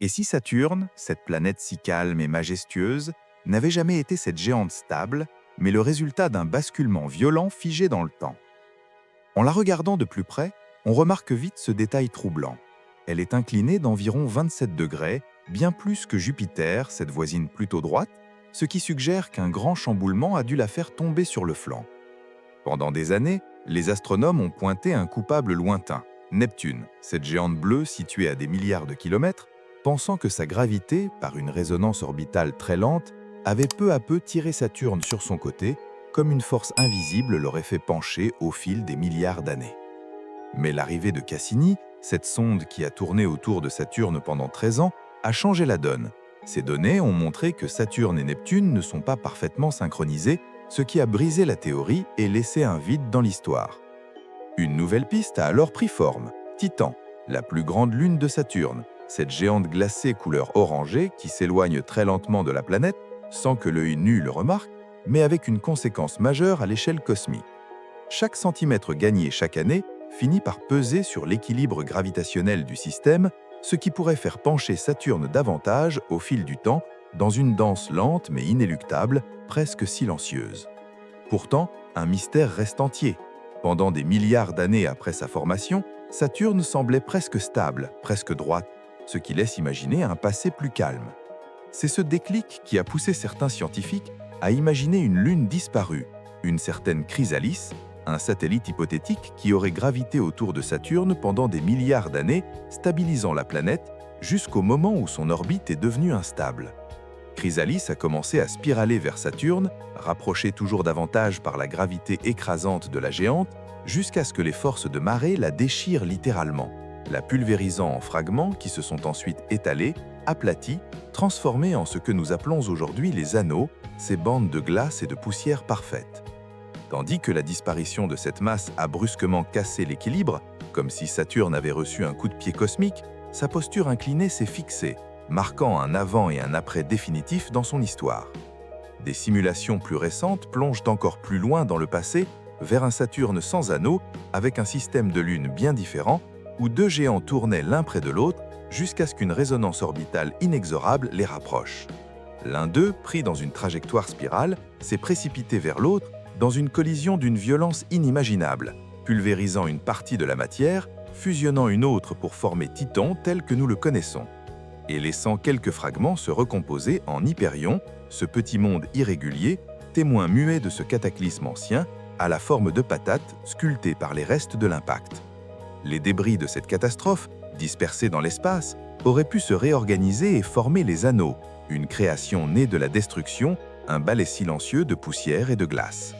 Et si Saturne, cette planète si calme et majestueuse, n'avait jamais été cette géante stable, mais le résultat d'un basculement violent figé dans le temps? En la regardant de plus près, on remarque vite ce détail troublant. Elle est inclinée d'environ 27 degrés, bien plus que Jupiter, cette voisine plutôt droite, ce qui suggère qu'un grand chamboulement a dû la faire tomber sur le flanc. Pendant des années, les astronomes ont pointé un coupable lointain, Neptune, cette géante bleue située à des milliards de kilomètres, pensant que sa gravité, par une résonance orbitale très lente, avait peu à peu tiré Saturne sur son côté, comme une force invisible l'aurait fait pencher au fil des milliards d'années. Mais l'arrivée de Cassini, cette sonde qui a tourné autour de Saturne pendant 13 ans, a changé la donne. Ces données ont montré que Saturne et Neptune ne sont pas parfaitement synchronisés, ce qui a brisé la théorie et laissé un vide dans l'histoire. Une nouvelle piste a alors pris forme, Titan, la plus grande lune de Saturne, cette géante glacée couleur orangée qui s'éloigne très lentement de la planète sans que l'œil nu le remarque, mais avec une conséquence majeure à l'échelle cosmique. Chaque centimètre gagné chaque année finit par peser sur l'équilibre gravitationnel du système, ce qui pourrait faire pencher Saturne davantage au fil du temps dans une danse lente mais inéluctable, presque silencieuse. Pourtant, un mystère reste entier. Pendant des milliards d'années après sa formation, Saturne semblait presque stable, presque droite, ce qui laisse imaginer un passé plus calme. C'est ce déclic qui a poussé certains scientifiques à imaginer une lune disparue, une certaine Chrysalis, un satellite hypothétique qui aurait gravité autour de Saturne pendant des milliards d'années, stabilisant la planète jusqu'au moment où son orbite est devenue instable. Chrysalis a commencé à spiraler vers Saturne, rapprochée toujours davantage par la gravité écrasante de la géante, jusqu'à ce que les forces de marée la déchirent littéralement, la pulvérisant en fragments qui se sont ensuite étalés, aplatis, transformés en ce que nous appelons aujourd'hui les anneaux, ces bandes de glace et de poussière parfaites. Tandis que la disparition de cette masse a brusquement cassé l'équilibre, comme si Saturne avait reçu un coup de pied cosmique, sa posture inclinée s'est fixée, marquant un avant et un après définitif dans son histoire. Des simulations plus récentes plongent encore plus loin dans le passé, vers un Saturne sans anneaux, avec un système de lunes bien différent, où deux géants tournaient l'un près de l'autre, jusqu'à ce qu'une résonance orbitale inexorable les rapproche. L'un d'eux, pris dans une trajectoire spirale, s'est précipité vers l'autre, dans une collision d'une violence inimaginable, pulvérisant une partie de la matière, fusionnant une autre pour former Titan tel que nous le connaissons, et laissant quelques fragments se recomposer en Hyperion, ce petit monde irrégulier, témoin muet de ce cataclysme ancien, à la forme de patates sculptées par les restes de l'impact. Les débris de cette catastrophe, dispersés dans l'espace, auraient pu se réorganiser et former les anneaux, une création née de la destruction, un balai silencieux de poussière et de glace.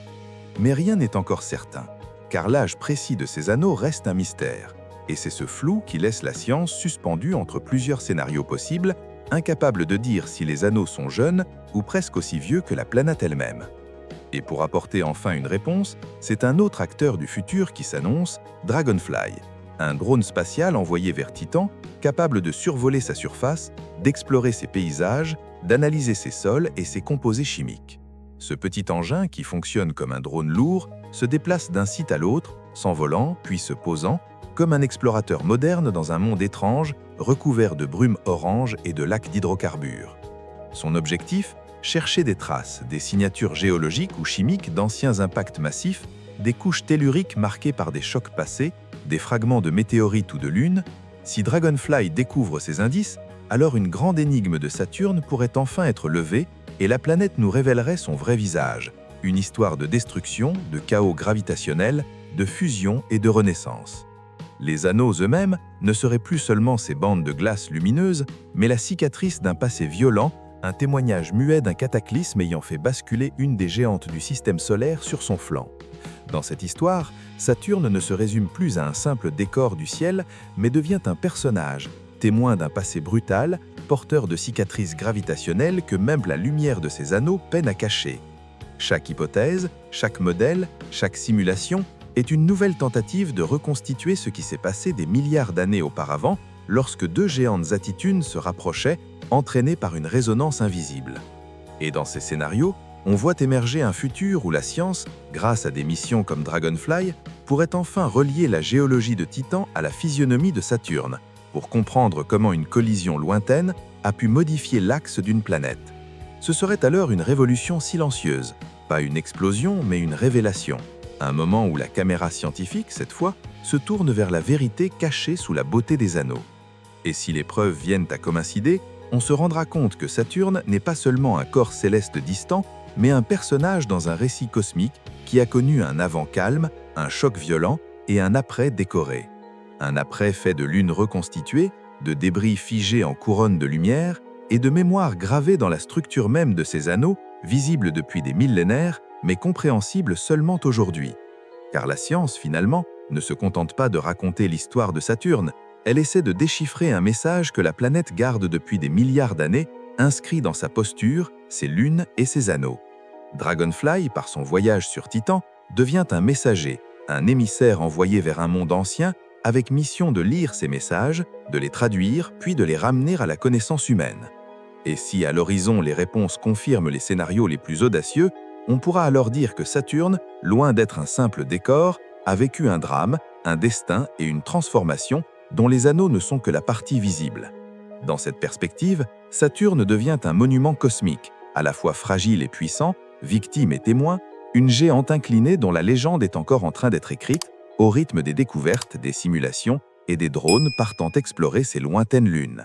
Mais rien n'est encore certain, car l'âge précis de ces anneaux reste un mystère. Et c'est ce flou qui laisse la science suspendue entre plusieurs scénarios possibles, incapable de dire si les anneaux sont jeunes ou presque aussi vieux que la planète elle-même. Et pour apporter enfin une réponse, c'est un autre acteur du futur qui s'annonce, Dragonfly, un drone spatial envoyé vers Titan, capable de survoler sa surface, d'explorer ses paysages, d'analyser ses sols et ses composés chimiques. Ce petit engin, qui fonctionne comme un drone lourd, se déplace d'un site à l'autre, s'envolant puis se posant, comme un explorateur moderne dans un monde étrange, recouvert de brume orange et de lacs d'hydrocarbures. Son objectif, chercher des traces, des signatures géologiques ou chimiques d'anciens impacts massifs, des couches telluriques marquées par des chocs passés, des fragments de météorites ou de lunes. Si Dragonfly découvre ces indices, alors une grande énigme de Saturne pourrait enfin être levée et la planète nous révélerait son vrai visage, une histoire de destruction, de chaos gravitationnel, de fusion et de renaissance. Les anneaux eux-mêmes ne seraient plus seulement ces bandes de glace lumineuses, mais la cicatrice d'un passé violent, un témoignage muet d'un cataclysme ayant fait basculer une des géantes du système solaire sur son flanc. Dans cette histoire, Saturne ne se résume plus à un simple décor du ciel, mais devient un personnage, témoin d'un passé brutal, porteur de cicatrices gravitationnelles que même la lumière de ses anneaux peine à cacher. Chaque hypothèse, chaque modèle, chaque simulation est une nouvelle tentative de reconstituer ce qui s'est passé des milliards d'années auparavant, lorsque deux géantes attitudes se rapprochaient, entraînées par une résonance invisible. Et dans ces scénarios, on voit émerger un futur où la science, grâce à des missions comme Dragonfly, pourrait enfin relier la géologie de Titan à la physionomie de Saturne, pour comprendre comment une collision lointaine a pu modifier l'axe d'une planète. Ce serait alors une révolution silencieuse, pas une explosion mais une révélation. Un moment où la caméra scientifique, cette fois, se tourne vers la vérité cachée sous la beauté des anneaux. Et si les preuves viennent à coïncider, on se rendra compte que Saturne n'est pas seulement un corps céleste distant, mais un personnage dans un récit cosmique qui a connu un avant calme, un choc violent et un après décoré. Un après fait de lunes reconstituées, de débris figés en couronne de lumière et de mémoires gravées dans la structure même de ces anneaux, visibles depuis des millénaires, mais compréhensibles seulement aujourd'hui. Car la science, finalement, ne se contente pas de raconter l'histoire de Saturne, elle essaie de déchiffrer un message que la planète garde depuis des milliards d'années, inscrit dans sa posture, ses lunes et ses anneaux. Dragonfly, par son voyage sur Titan, devient un messager, un émissaire envoyé vers un monde ancien, avec mission de lire ces messages, de les traduire, puis de les ramener à la connaissance humaine. Et si à l'horizon les réponses confirment les scénarios les plus audacieux, on pourra alors dire que Saturne, loin d'être un simple décor, a vécu un drame, un destin et une transformation dont les anneaux ne sont que la partie visible. Dans cette perspective, Saturne devient un monument cosmique, à la fois fragile et puissant, victime et témoin, une géante inclinée dont la légende est encore en train d'être écrite, au rythme des découvertes, des simulations et des drones partant explorer ces lointaines lunes.